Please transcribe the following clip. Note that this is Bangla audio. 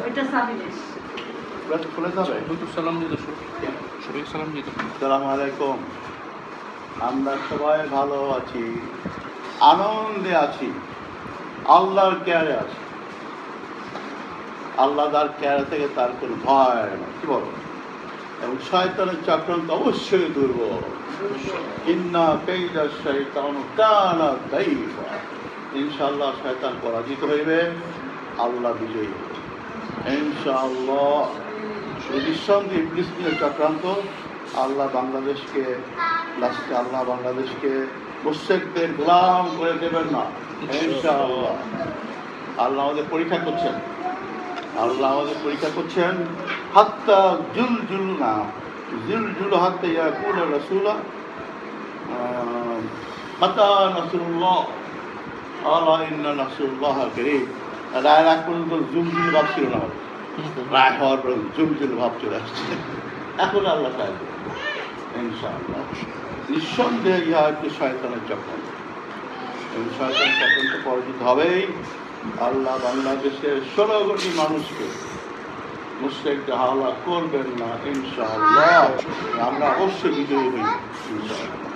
এটা সাবিলেশ খুলে যাবে। সালাম দিত সবাই সালাম দিত। আসসালামু আলাইকুম। আমরা সবাই ভালো আছি, আনন্দে আছি, আল্লাহর কেয়ারে আছি। আল্লাহ তার কেয়ারে থেকে তার কোনো ভয় না, কি বলো? এবং শয়তানের চক্রান্ত অবশ্যই দুর্বল। ইন্না কাইদা শাইতান কানা দাইফা। ইনশাআল্লাহ শয়তান পরাজিত হইবে, আল্লাহ বিজয়ী হবে ইনশাআল্লাহ। নিঃসন্দেহে ইবলিসের চক্রান্ত আল্লাহ বাংলাদেশকে মুশরিকদের গোলাম করে দেবেন না ইনশাআল্লাহ। আল্লাহ আমাদের পরীক্ষা করছেন, হাত্তা জুলজুল হাত্তা ইয়াকুল রাসূলা মাতা নাসরুল্লাহ আলা ইন্না নাসরুল্লাহ কারীব। রায় পর্যন্ত জুলজুল ভাব ছিল না, রায় হওয়ার পর জুলজুল ভাব চলে আসছে। এখন আল্লাহ সাহায্য ইনশাআল্লাহ। নিঃসন্দেহে ইহা একটি শয়তানের চক্রান্ত এবং শয়তানের চক্রান্ত পরাজিত হবেই। আল্লাহ বাংলাদেশের 16 কোটি মানুষকে মুশরিকদের হাওলা করবেন না ইনশাআল্লাহ। আমরা অবশ্যই বিজয়ী হই ইনশাআল্লাহ।